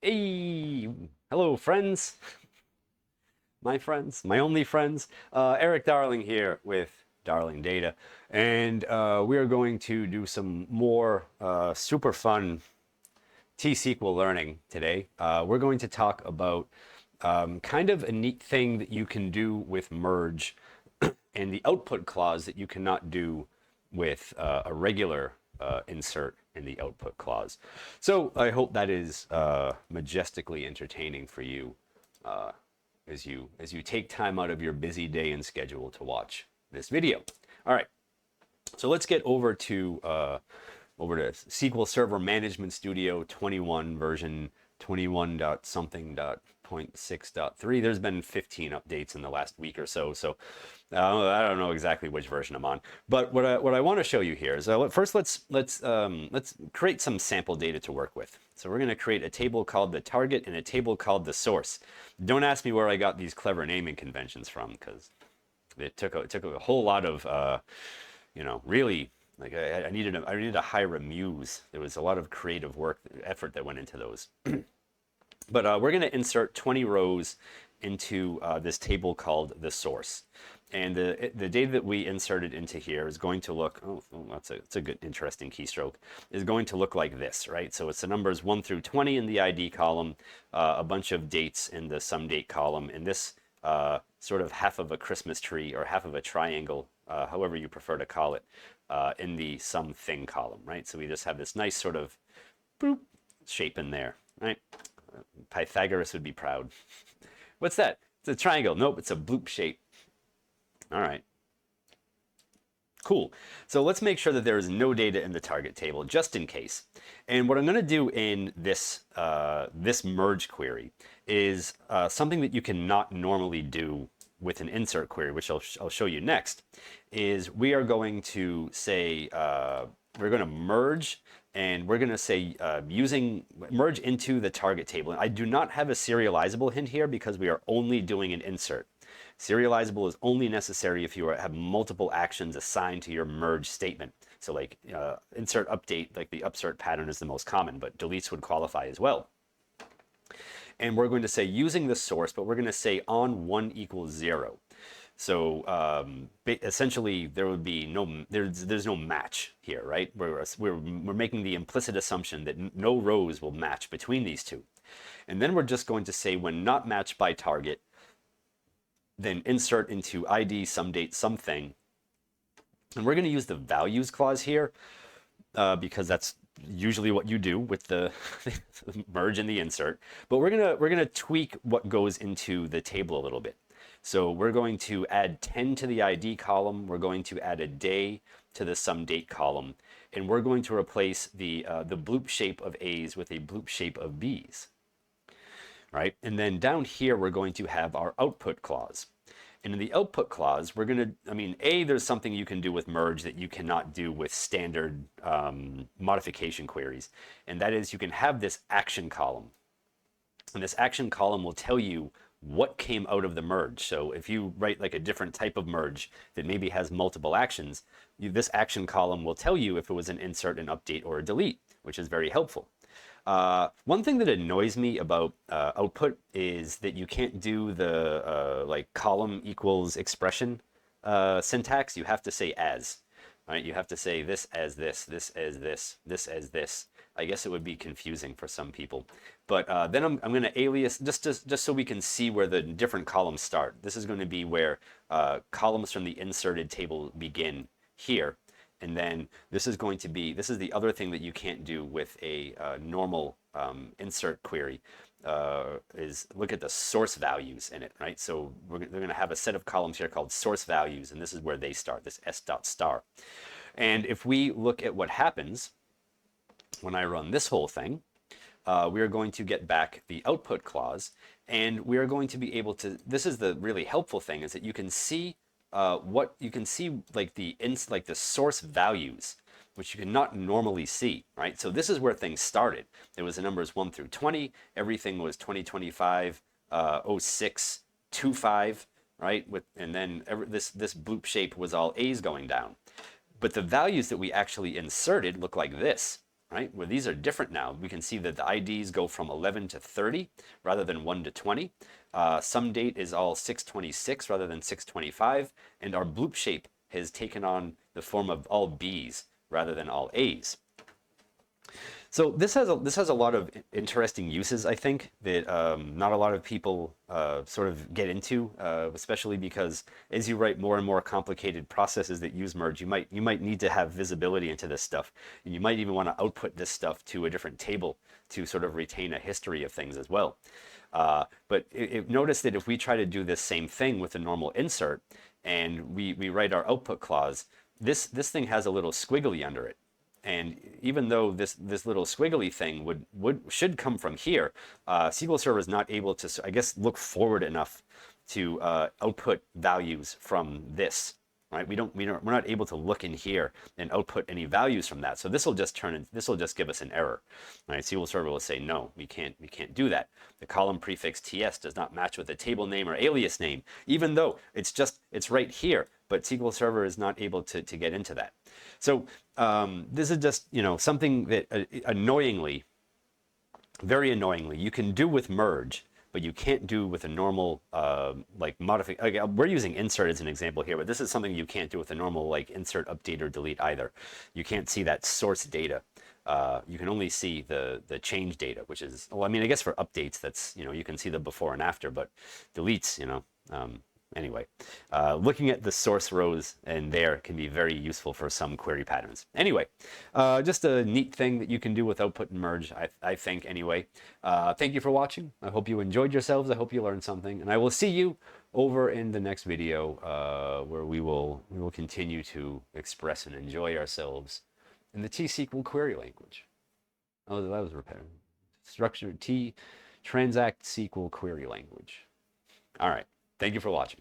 Hey, hello friends, my friends, my only friends. Eric Darling here with Darling Data, and we are going to do some more super fun T-SQL learning today. We're going to talk about kind of a neat thing that you can do with merge and the output clause that you cannot do with a regular insert in the output clause. So I hope that is majestically entertaining for you uh, as you take time out of your busy day and schedule to watch this video. All right, so let's get over to SQL Server Management Studio 21 version 21 dot something dot 0.6.3. There's been 15 updates in the last week or so, so I don't know exactly which version I'm on. But what I want to show you here is first let's create some sample data to work with. So we're going to create a table called the target and a table called the source. Don't ask me where I got these clever naming conventions from, because it took a whole lot of really, like I needed to hire a muse. There was a lot of creative work, effort that went into those. But we're going to insert 20 rows into this table called the source. And the data that we inserted into here is going to look, that's a good, interesting keystroke, is going to look like this, right? So it's the numbers 1 through 20 in the ID column, a bunch of dates in the sum date column, and this sort of half of a Christmas tree or half of a triangle, however you prefer to call it, in the sum thing column, right? So we just have this nice sort of boop shape in there, right? Pythagoras would be proud. What's that? It's a triangle. Nope, it's a bloop shape. All right. Cool. So let's make sure that there is no data in the target table, just in case. And what I'm going to do in this this merge query is something that you cannot normally do with an insert query, which I'll show you next. Is we are going to say we're going to merge, and we're going to say using merge into the target table. And I do not have a serializable hint here because we are only doing an insert. Serializable is only necessary if you have multiple actions assigned to your merge statement. So like insert update, like the upsert pattern is the most common, but deletes would qualify as well. And we're going to say using the source, but we're going to say on 1 equals 0. So essentially, there would be there's no match here, right? We're making the implicit assumption that no rows will match between these two. And then we're just going to say when not matched by target, then insert into ID, some date, something. And we're going to use the values clause here because that's usually what you do with the merge and the insert. But we're gonna tweak what goes into the table a little bit. So we're going to add 10 to the ID column. We're going to add a day to the sum date column, and we're going to replace the bloop shape of A's with a bloop shape of B's. Right? And then down here, we're going to have our output clause. And in the output clause, we're going to, there's something you can do with merge that you cannot do with standard modification queries. And that is you can have this action column. And this action column will tell you what came out of the merge. So if you write like a different type of merge that maybe has multiple actions, this action column will tell you if it was an insert, an update, or a delete, which is very helpful. One thing that annoys me about output is that you can't do the like column equals expression syntax. You have to say as, right? You have to say this as this, this as this, this as this. I guess it would be confusing for some people. But then I'm going to alias, just so we can see where the different columns start. This is going to be where columns from the inserted table begin here. And then this is the other thing that you can't do with a normal insert query, is look at the source values in it, right? So they're going to have a set of columns here called source values, and this is where they start, this s dot star. And if we look at what happens when I run this whole thing, we are going to get back the output clause, and we are going to be able to, this is the really helpful thing, is that you can see what you can see like the source values, which you cannot normally see, right? So this is where things started. There was the numbers 1 through 20. Everything was 20, 25, 06, 25, right? And then this bloop shape was all A's going down. But the values that we actually inserted look like this. right? Where these are different now. We can see that the IDs go from 11 to 30 rather than 1 to 20. Some date is all 626 rather than 625. And our bloop shape has taken on the form of all B's rather than all A's. So this has a lot of interesting uses, I think, that not a lot of people sort of get into, especially because as you write more and more complicated processes that use merge, you might need to have visibility into this stuff, and you might even want to output this stuff to a different table to sort of retain a history of things as well. But notice that if we try to do this same thing with a normal insert, and we write our output clause, this thing has a little squiggly under it. And even though this little squiggly thing should come from here, SQL Server is not able to, I guess, look forward enough to output values from this, right? We're not able to look in here and output any values from that. So this will just give us an error, right? SQL Server will say no, we can't do that. The column prefix TS does not match with the table name or alias name, even though it's right here. But SQL Server is not able to get into that. So this is just, something that annoyingly, very annoyingly, you can do with merge, but you can't do with a normal modification. We're using insert as an example here, but this is something you can't do with a normal like insert, update, or delete either. You can't see that source data. You can only see the change data, which is, well, I mean, I guess for updates, that's, you can see the before and after, but deletes, anyway, looking at the source rows and there can be very useful for some query patterns. Anyway, just a neat thing that you can do with output and merge, I think, anyway. Thank you for watching. I hope you enjoyed yourselves. I hope you learned something. And I will see you over in the next video where we will continue to express and enjoy ourselves in the T-SQL query language. Oh, that was repetitive. Structured T transact SQL query language. All right. Thank you for watching.